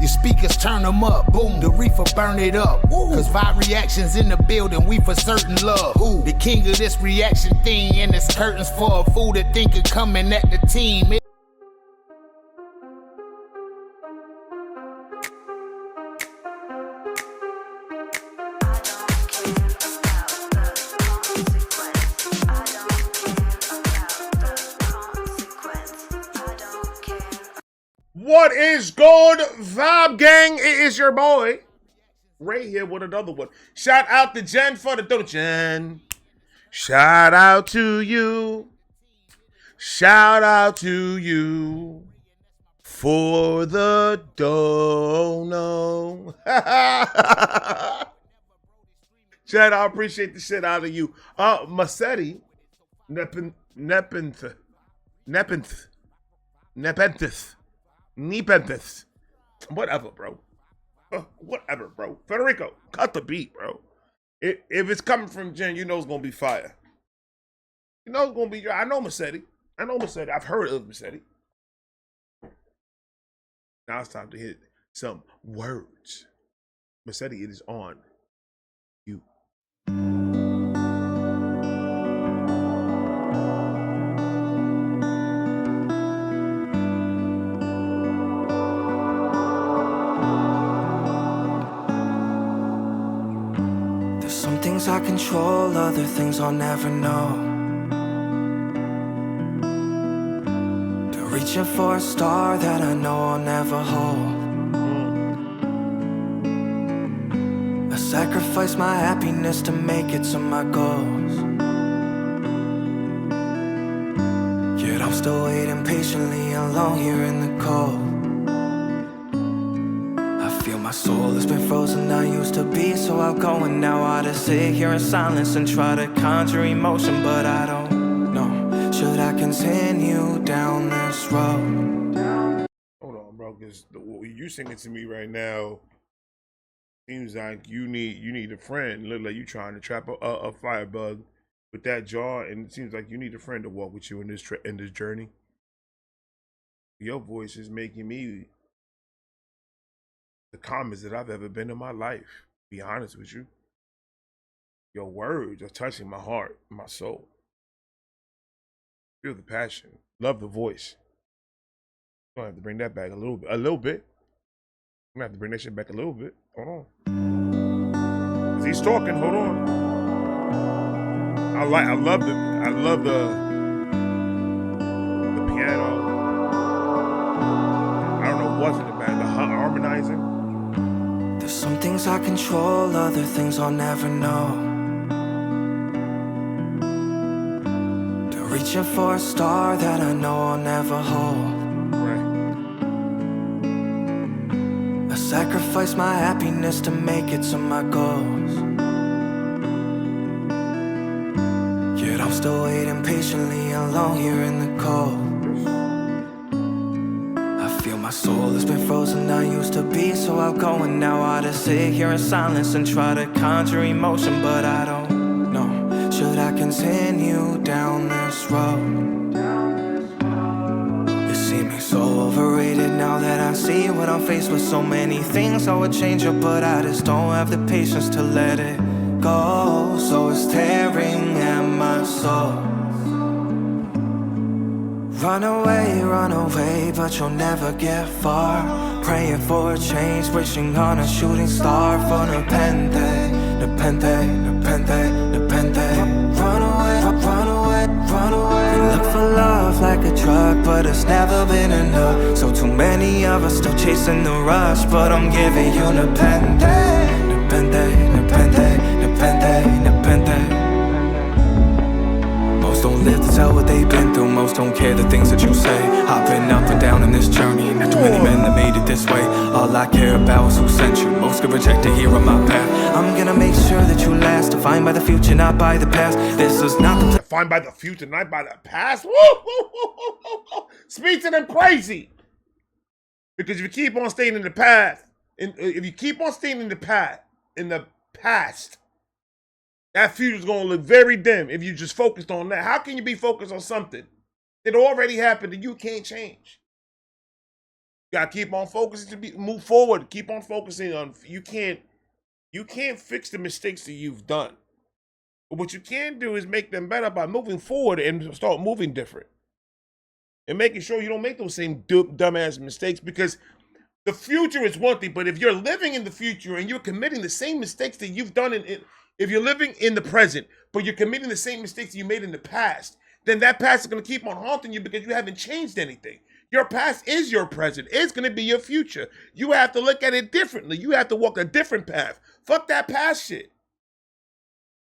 Your speakers turn them up, boom, the reefer burn it up. Cause vibe reactions in the building, we for certain love. The king of this reaction thing, and it's curtains for a fool that think of coming at the team. What is good, Vibe Gang? It is your boy, Ray here with another one. Shout out to Jen for the dough. Jen, shout out to you. Shout out to you for the dono. Jen, I appreciate the shit out of you. Masetti, Nepenthe. Whatever, bro. Whatever, bro. Federico, cut the beat, bro. If it's coming from Jen, you know it's gonna be fire. You know it's gonna be. I know Masetti. I've heard of Masetti. Now it's time to hit some words. Masetti, it is on you. I control, other things I'll never know. They're reaching for a star that I know I'll never hold. I sacrifice my happiness to make it to my goals. Yet I'm still waiting patiently alone here in the cold. My soul has been frozen, I used to be so outgoing. Now I just sit here in silence and try to conjure emotion, but I don't know. Should I continue down this road? Hold on, bro, because what you singing to me right now seems like you need a friend. Look like you trying to trap a firebug with that jaw, and it seems like you need a friend to walk with you in this journey. Your voice is making me the calmest that I've ever been in my life. Be honest with you. Your words are touching my heart, my soul. Feel the passion. Love the voice. I'm gonna have to bring that back a little bit. I'm gonna have to bring that shit back a little bit. Hold on. 'Cause he's talking, hold on. I love the piano. I don't know what's in the back, the harmonizing. Some things I control, other things I'll never know. They're reaching for a star that I know I'll never hold. Right. I sacrifice my happiness to make it to my goals. Yet I'm still waiting patiently alone here in the cold. My soul has been frozen, I used to be so outgoing. Now I just sit here in silence and try to conjure emotion, but I don't know. Should I continue down this road? You see me so overrated now that I see when I'm faced with so many things I would change up, but I just don't have the patience to let it go. So it's tearing at my soul. Run away, but you'll never get far. Praying for a change, wishing on a shooting star for Nepenthe. Run away. We look for love like a drug, but it's never been enough. So too many of us still chasing the rush, but I'm giving you Nepenthe. Most don't live to tell what they've been through. Most don't care the things that you say. Hopping up and down in this journey. Not too many men that made it this way. All I care about is who sent you. Most get rejected here on my path. I'm gonna make sure that you last. Defined by the future, not by the past. This is not the defined by the future, not by the past. Woo! Speak to them crazy. Because if you keep on staying in the past, if you keep on staying in the past, that future's gonna look very dim if you just focused on that. How can you be focused on something that already happened and you can't change? gotta keep on focusing to move forward. Keep on focusing on. You can't fix the mistakes that you've done. But what you can do is make them better by moving forward and start moving different. And making sure you don't make those same dumbass mistakes, because the future is one thing, but if you're living in the future and you're committing the same mistakes that you've done if you're living in the present, but you're committing the same mistakes you made in the past, then that past is going to keep on haunting you because you haven't changed anything. Your past is your present. It's going to be your future. You have to look at it differently. You have to walk a different path. Fuck that past shit.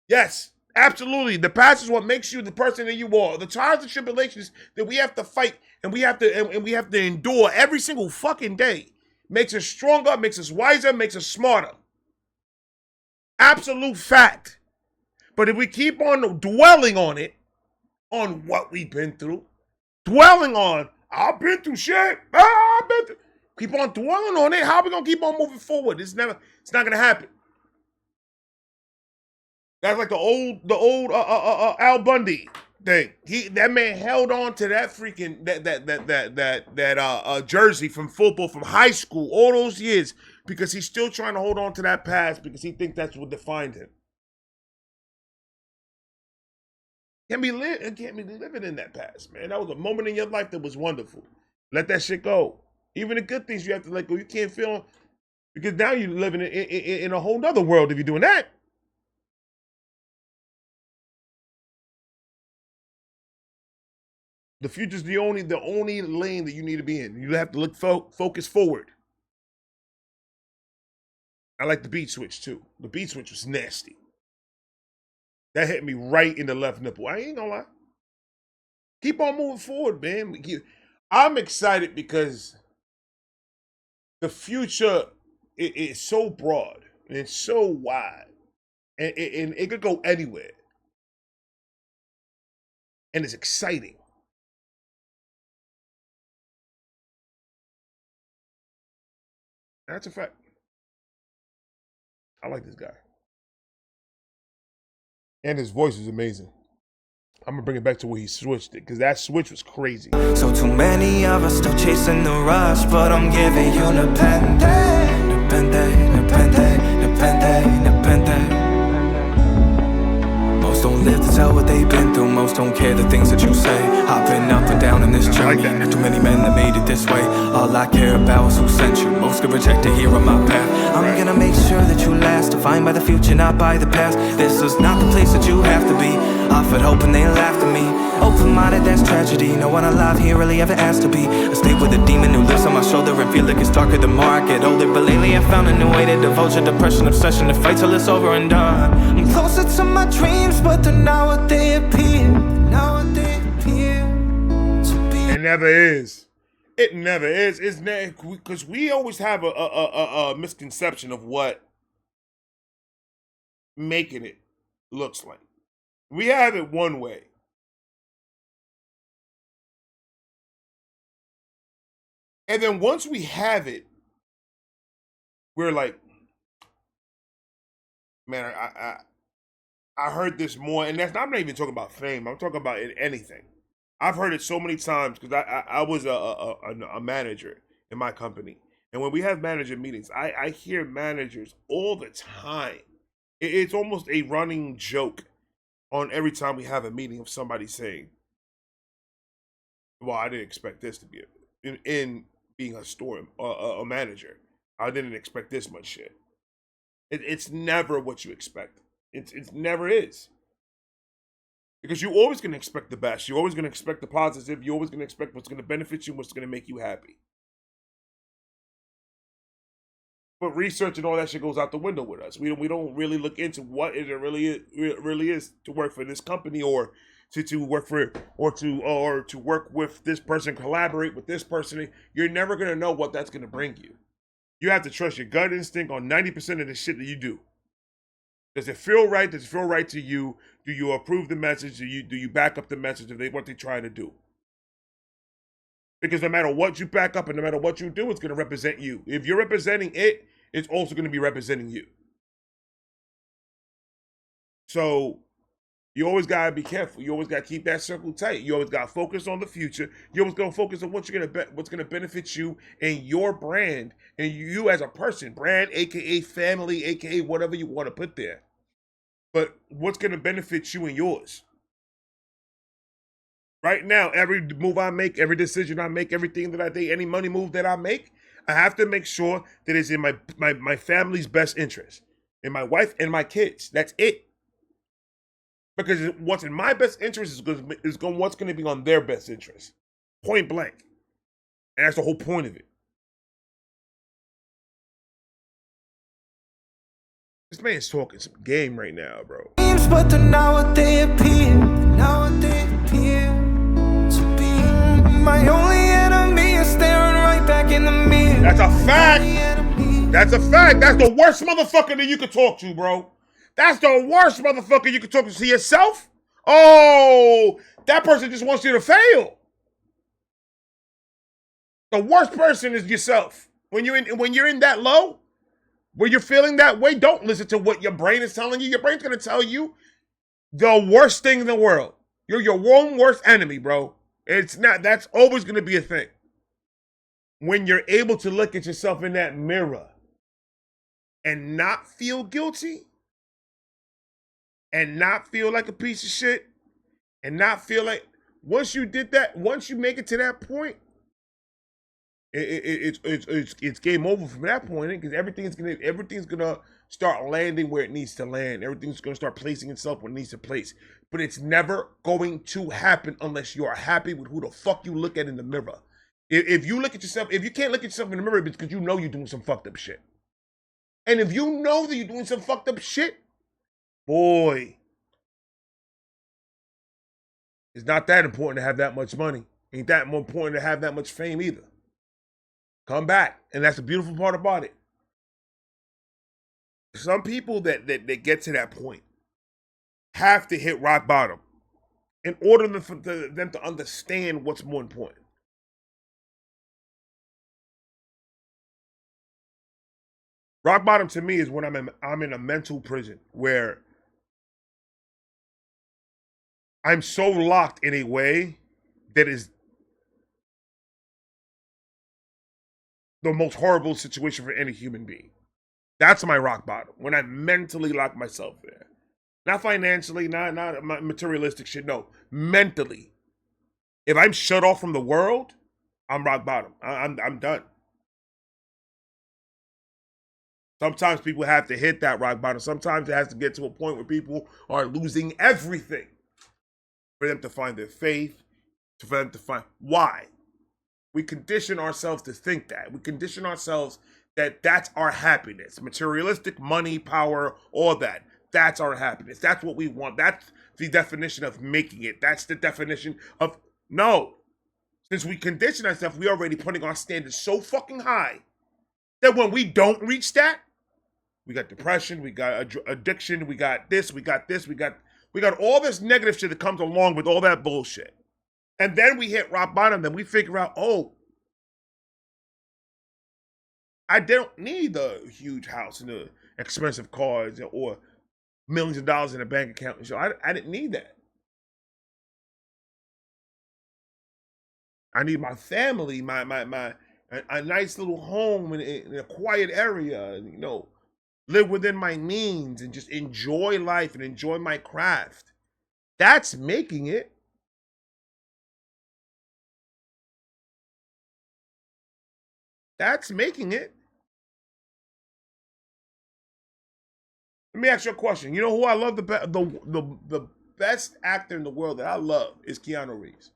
Yes, absolutely. The past is what makes you the person that you are. The trials and tribulations that we have to fight and we have to endure every single fucking day makes us stronger, makes us wiser, makes us smarter. Absolute fact. But if we keep on dwelling on it, on what we've been through, dwelling on, I've been through shit, keep on dwelling on it, how are we going to keep on moving forward? It's not going to happen. That's like the old Al Bundy thing. That man held on to that freaking that jersey from football from high school all those years because he's still trying to hold on to that past because he thinks that's what defined him. Can't be living in that past, man. That was a moment in your life that was wonderful. Let that shit go. Even the good things you have to let go. You can't feel, because now you're living in a whole nother world if you're doing that. The future's the only lane that you need to be in. You have to look focus forward. I like the beat switch too. The beat switch was nasty. That hit me right in the left nipple. I ain't gonna lie. Keep on moving forward, man. I'm excited because the future is so broad and it's so wide, and it could go anywhere, and it's exciting. That's a fact. I like this guy. And his voice is amazing. I'm gonna bring it back to where he switched it, because that switch was crazy. So too many of us still chasing the rush, but I'm giving you Nepenthe, Nepenthe, Nepenthe, Nepenthe, Nepenthe. Most don't live to tell what they've been through. Most don't care the things that you say. Hopping up and down in this journey. Not too many men that made it this way. All I care about is who sent you. Most get rejected here on my path. I'm gonna make sure that you last. Defined by the future, not by the past. This is not the place that you have to be. Offered hope and they laughed at me. Open-minded, that's tragedy. No one alive here really ever asked to be. I stay with a demon who lives on my shoulder and feel like it's darker the more I get older. But lately I found a new way to divulge a depression, obsession, to fight till it's over and done. I'm closer to my dreams, but they're not what they appear. Not what they appear to be. It never is. It never is. It's because we always have a misconception of what making it looks like. We have it one way. And then once we have it, we're like, man, I heard this more, and I'm not even talking about fame. I'm talking about anything. I've heard it so many times because I was a manager in my company, and when we have manager meetings, I hear managers all the time. It's almost a running joke on every time we have a meeting of somebody saying, "Well, I didn't expect this to be in being a manager. I didn't expect this much shit." It's never what you expect. It never is. Because you're always going to expect the best. You're always going to expect the positive. You're always going to expect what's going to benefit you, what's going to make you happy. But research and all that shit goes out the window with us. We don't really look into what it really is to work for this company, or to work for, or to work with this person, collaborate with this person. You're never going to know what that's going to bring you. You have to trust your gut instinct on 90% of the shit that you do. Does it feel right? Does it feel right to you? Do you approve the message? Do you back up the message of what they're trying to do? Because no matter what you back up and no matter what you do, it's going to represent you. If you're representing it, it's also going to be representing you. So You always gotta be careful. You always gotta keep that circle tight. You always gotta focus on the future. You always gotta focus on what's gonna benefit you and your brand and you as a person. Brand, aka family, aka whatever you want to put there. But what's gonna benefit you and yours? Right now, every move I make, every decision I make, everything that I do, any money move that I make, I have to make sure that it's in my family's best interest, in my wife and my kids. That's it. Because what's in my best interest is what's going to be on their best interest. Point blank. And that's the whole point of it. This man's talking some game right now, bro. But now they appear to be my only enemy is staring right back in the mirror. That's a fact. That's a fact. That's the worst motherfucker that you could talk to, bro. That's the worst motherfucker you could talk to yourself. Oh, that person just wants you to fail. The worst person is yourself. When you're in that low, when you're feeling that way, don't listen to what your brain is telling you. Your brain's gonna tell you the worst thing in the world. You're your own worst enemy, bro. It's not. That's always gonna be a thing. When you're able to look at yourself in that mirror and not feel guilty, and not feel like a piece of shit, and not feel like, once you did that, once you make it to that point, it's game over from that point, because everything's gonna start landing where it needs to land. Everything's gonna start placing itself where it needs to place. But it's never going to happen unless you are happy with who the fuck you look at in the mirror. If you look at yourself, if you can't look at yourself in the mirror, it's because you know you're doing some fucked up shit. And if you know that you're doing some fucked up shit, boy, it's not that important to have that much money. Ain't that more important to have that much fame either. Come back. And that's the beautiful part about it. Some people that get to that point have to hit rock bottom in order for them to understand what's more important. Rock bottom to me is when I'm in a mental prison where I'm so locked in a way that is the most horrible situation for any human being. That's my rock bottom, when I mentally lock myself there. Not financially, not materialistic shit, no. Mentally. If I'm shut off from the world, I'm rock bottom. I'm done. Sometimes people have to hit that rock bottom. Sometimes it has to get to a point where people are losing everything for them to find their faith, for them to find why. We condition ourselves to think that. We condition ourselves that that's our happiness. Materialistic, money, power, all that. That's our happiness. That's what we want. That's the definition of making it. That's the definition of, no. Since we condition ourselves, we already putting our standards so fucking high that when we don't reach that, we got depression, we got addiction, we got this, we got all this negative shit that comes along with all that bullshit. And then we hit rock bottom, then we figure out, oh, I don't need the huge house and the expensive cars or millions of dollars in a bank account. So I didn't need that. I need my family, a nice little home in a quiet area, you know, live within my means and just enjoy life and enjoy my craft. That's making it. That's making it. Let me ask you a question. You know who I love the best actor in the world that I love is Keanu Reeves.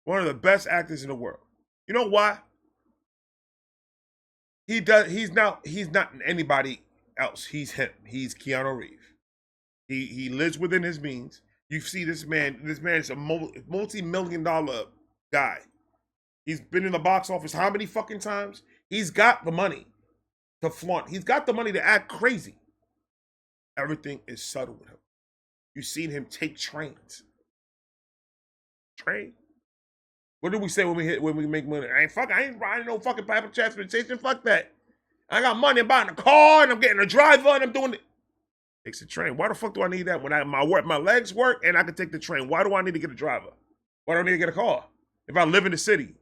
One of the best actors in the world. You know why? He's not anybody else. He's him. He's Keanu Reeves. He lives within his means. You see this man. This man is a multi-million-dollar guy. He's been in the box office how many fucking times? He's got the money to flaunt. He's got the money to act crazy. Everything is subtle with him. You've seen him take trains. Train? What do we say when we make money? I ain't riding no fucking public transportation. Fuck that. I got money. I'm buying a car and I'm getting a driver and I'm doing it. Takes the train. Why the fuck do I need that when my legs work and I can take the train? Why do I need to get a driver? Why do I need to get a car? If I live in the city,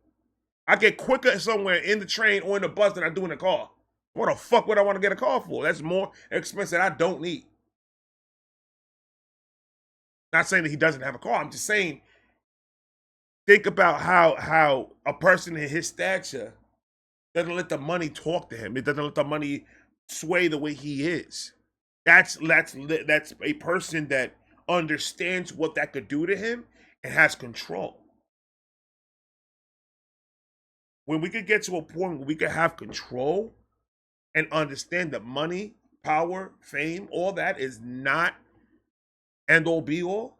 I get quicker somewhere in the train or in the bus than I do in the car. What the fuck would I want to get a car for? That's more expensive that I don't need. Not saying that he doesn't have a car. I'm just saying, think about how a person in his stature doesn't let the money talk to him. It doesn't let the money sway the way he is. That's a person that understands what that could do to him and has control. When we could get to a point where we could have control and understand that money, power, fame, all that is not end all be all,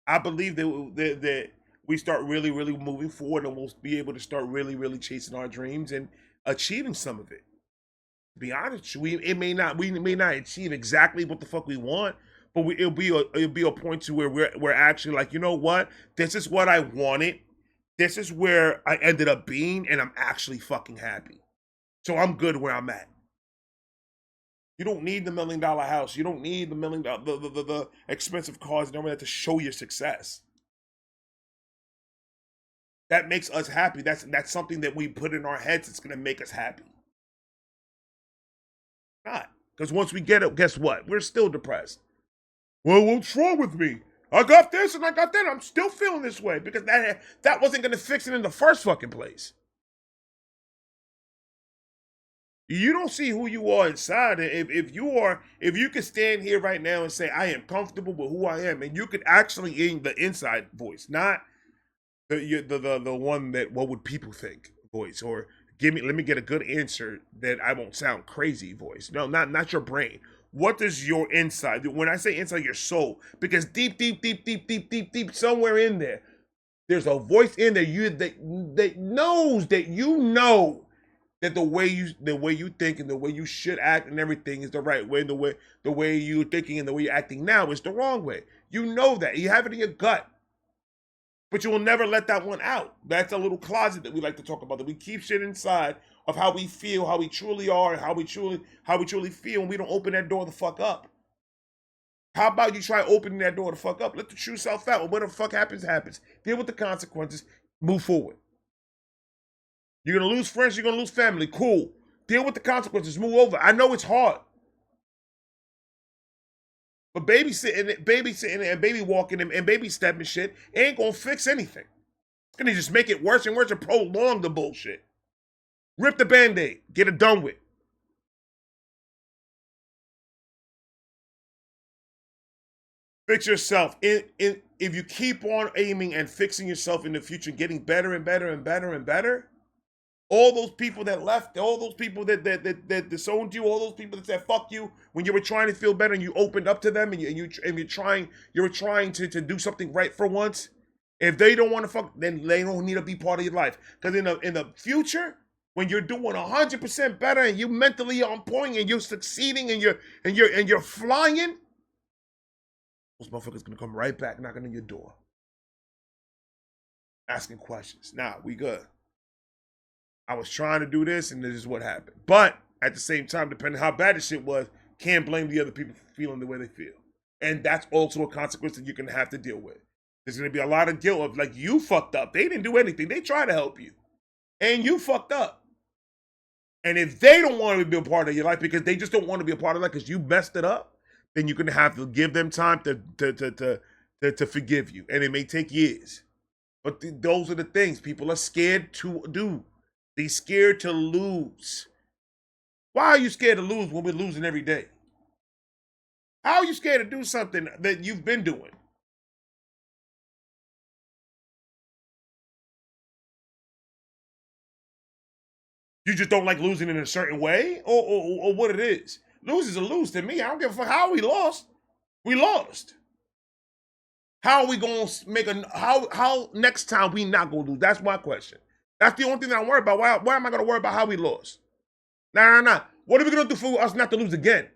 I believe that we start really, really moving forward and we'll be able to start really, really chasing our dreams and achieving some of it. To be honest, we may not achieve exactly what the fuck we want, but it'll be a point to where we're actually like, you know what? This is what I wanted. This is where I ended up being, and I'm actually fucking happy. So I'm good where I'm at. You don't need the $1 million house. You don't need the the expensive cars and all that to show your success. That makes us happy. That's something that we put in our heads that's gonna make us happy. Not. Because once we get it, guess what? We're still depressed. Well, what's wrong with me? I got this and I got that. I'm still feeling this way because that wasn't going to fix it in the first fucking place. You don't see who you are inside. If you could stand here right now and say, I am comfortable with who I am, and you could actually in the inside voice, not the one that what would people think voice, or let me get a good answer that I won't sound crazy voice. No, not your brain. What does your inside do? When I say inside, your soul, because deep, somewhere in there, there's a voice in there that knows that you know that the way you think and the way you should act and everything is the right way. The way you're thinking and the way you're acting now is the wrong way. You know that. You have it in your gut. But you will never let that one out. That's a little closet that we like to talk about, that we keep shit inside of how we feel, how we truly are, and how we truly feel, and we don't open that door the fuck up. How about you try opening that door the fuck up? Let the true self out. Whatever the fuck happens, happens. Deal with the consequences. Move forward. You're gonna lose friends, you're gonna lose family. Cool. Deal with the consequences. Move over. I know it's hard. But babysitting and baby walking and baby stepping shit ain't gonna fix anything. It's gonna just make it worse and worse and prolong the bullshit. Rip the Band-Aid. Get it done with. Fix yourself. If you keep on aiming and fixing yourself in the future, getting better and better and better and better, all those people that left, all those people that disowned you, all those people that said fuck you when you were trying to feel better and you opened up to them and you're trying to do something right for once. If they don't want to fuck, then they don't need to be part of your life. Because in the future, when you're doing 100% better and you're mentally on point and you're succeeding and you're flying, those motherfuckers gonna come right back knocking on your door, asking questions. Nah, we good. I was trying to do this, and this is what happened. But at the same time, depending on how bad the shit was, can't blame the other people for feeling the way they feel. And that's also a consequence that you're going to have to deal with. There's going to be a lot of guilt of, like, you fucked up. They didn't do anything. They tried to help you. And you fucked up. And if they don't want to be a part of your life because they just don't want to be a part of life because you messed it up, then you're going to have to give them time to forgive you. And it may take years. But those are the things people are scared to do. They're scared to lose. Why are you scared to lose when we're losing every day? How are you scared to do something that you've been doing? You just don't like losing in a certain way? Or what it is? Lose is a lose to me. I don't give a fuck how we lost. We lost. How are we going to how next time we not going to lose? That's my question. That's the only thing that I'm worried about. Why am I going to worry about how we lost? Nah. What are we going to do for us not to lose again?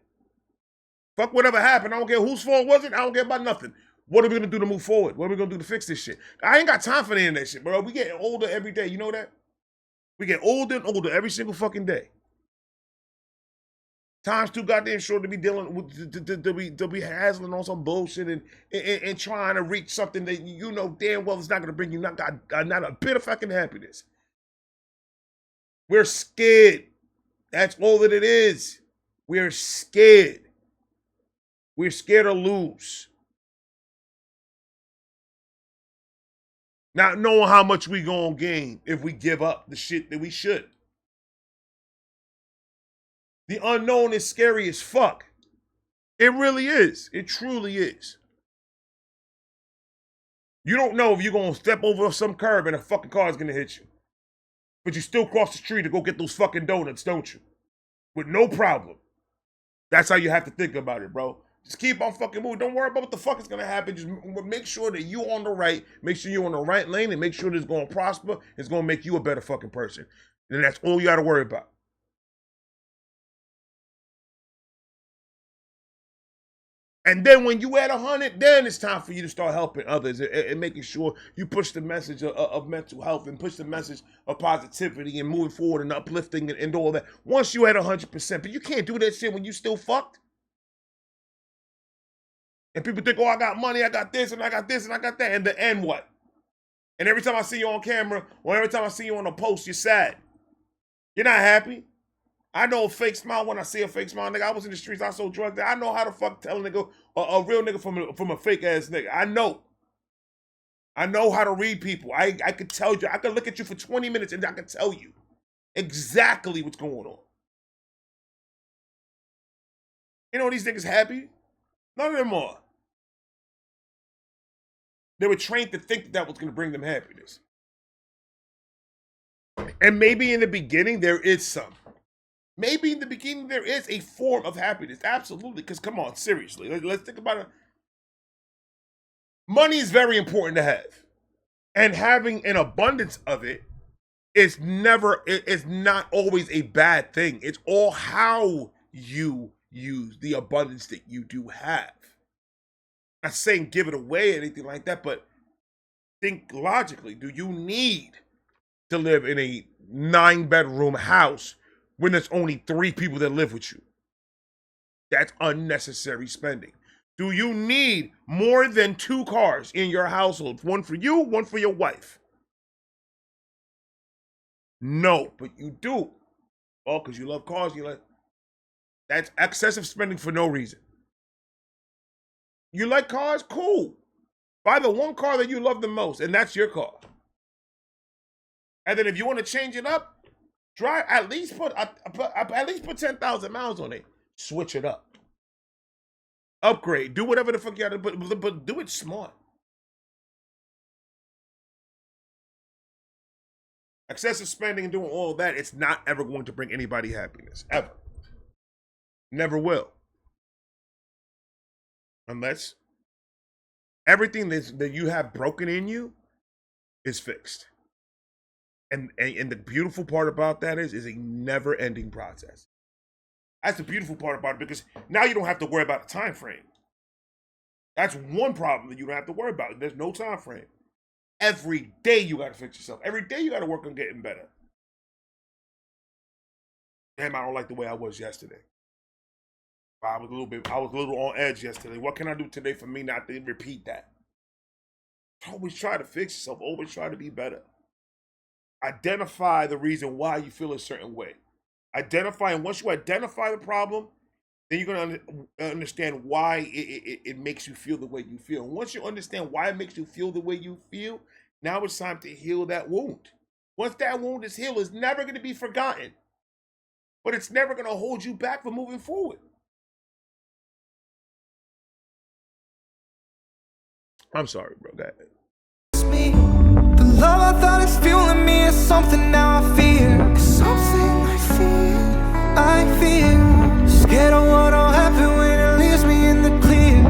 Fuck whatever happened. I don't care whose fault was it. I don't care about nothing. What are we going to do to move forward? What are we going to do to fix this shit? I ain't got time for any of that shit, bro. We getting older every day. You know that? We get older and older every single fucking day. Time's too goddamn short to be dealing with, to be hassling on some bullshit and trying to reach something that you know damn well is not going to bring you not a bit of fucking happiness. We're scared. That's all that it is. We're scared. We're scared to lose. Not knowing how much we gonna gain if we give up the shit that we should. The unknown is scary as fuck. It really is. It truly is. You don't know if you're gonna step over some curb and a fucking car is gonna hit you. But you still cross the street to go get those fucking donuts, don't you? With no problem. That's how you have to think about it, bro. Just keep on fucking moving. Don't worry about what the fuck is gonna happen. Just make sure that you're on the right. Make sure you're on the right lane and make sure that it's gonna prosper. It's gonna make you a better fucking person. And that's all you gotta worry about. And then when you at 100, then it's time for you to start helping others and making sure you push the message of mental health and push the message of positivity and moving forward and uplifting and all that. Once you at 100%, but you can't do that shit when you still fucked. And people think, oh, I got money, I got this, and I got this, and I got that. And the end what? And every time I see you on camera or every time I see you on a post, you're sad. You're not happy. I know a fake smile when I see a fake smile. Nigga, I was in the streets, I sold drugs. I know how to fuck tell a nigga, a real nigga from a fake ass nigga. I know. I know how to read people. I could tell you. I could look at you for 20 minutes and I could tell you exactly what's going on. You know these niggas happy? None of them are. They were trained to think that was going to bring them happiness. And maybe in the beginning there is some. Maybe in the beginning there is a form of happiness. Absolutely. Because come on, seriously. Let's think about it. Money is very important to have. And having an abundance of it is not always a bad thing. It's all how you use the abundance that you do have. I'm not saying give it away or anything like that, but think logically. Do you need to live in a 9-bedroom house when there's only 3 people that live with you? That's unnecessary spending. Do you need more than 2 cars in your household? One for you, one for your wife? No, but you do. Oh, because you love cars. That's excessive spending for no reason. You like cars? Cool. Buy the one car that you love the most, and that's your car. And then if you want to change it up, drive at least put 10,000 miles on it. Switch it up. Upgrade. Do whatever the fuck you gotta do, but do it smart. Excessive spending and doing all that, it's not ever going to bring anybody happiness. Ever. Never will. Unless everything that you have broken in you is fixed. And the beautiful part about that is a never-ending process. That's the beautiful part about it, because now you don't have to worry about a time frame. That's one problem that you don't have to worry about. There's no time frame. Every day you got to fix yourself. Every day you got to work on getting better. Damn, I don't like the way I was yesterday. I was a little on edge yesterday. What can I do today for me not to repeat that? Always try to fix yourself. Always try to be better. Identify the reason why you feel a certain way. And once you identify the problem, then you're going to understand why it makes you feel the way you feel. And once you understand why it makes you feel the way you feel, now it's time to heal that wound. Once that wound is healed, it's never going to be forgotten. But it's never going to hold you back from moving forward. I'm sorry, bro. Go ahead. The love I thought is fueling me is something now I fear. It's something I fear. Scared of what'll happen when it leaves me in the clear.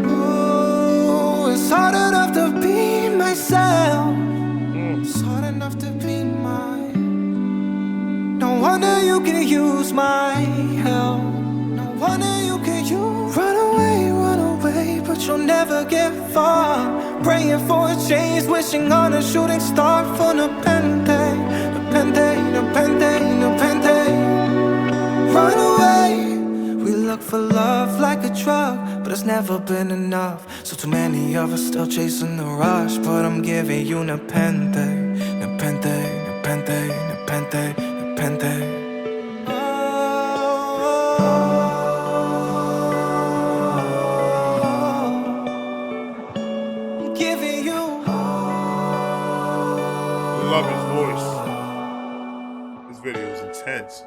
Ooh, it's hard enough to be myself. It's hard enough to be mine. No wonder you can use my help. No wonder you can use. Run away, but you'll never get far. Praying for a change, wishing on a shooting star for Nepenthe. Nepenthe, Nepenthe, Nepenthe. run away. We look for love like a drug, but it's never been enough. So too many of us still chasing the rush. But I'm giving you Nepenthe, Nepenthe, Nepenthe, Nepenthe, Nepenthe. I'm giving you. Love his voice. This video is intense.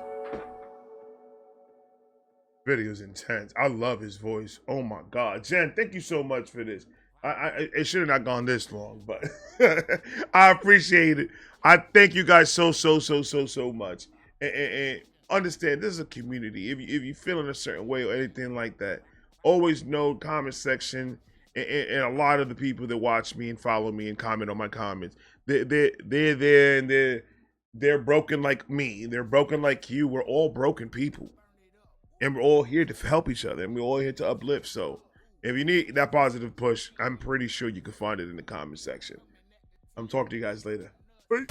Video is intense. I love his voice. Oh my God, Jen, thank you so much for this. It should have not gone this long, but I appreciate it. I thank you guys so much. And understand, this is a community. If you feel in a certain way or anything like that, always know comment section and a lot of the people that watch me and follow me and comment on my comments, they're there and they're broken like me. They're broken like you. We're all broken people. And we're all here to help each other, and we're all here to uplift. So if you need that positive push, I'm pretty sure you can find it in the comment section. I'm talking to you guys later. Bye.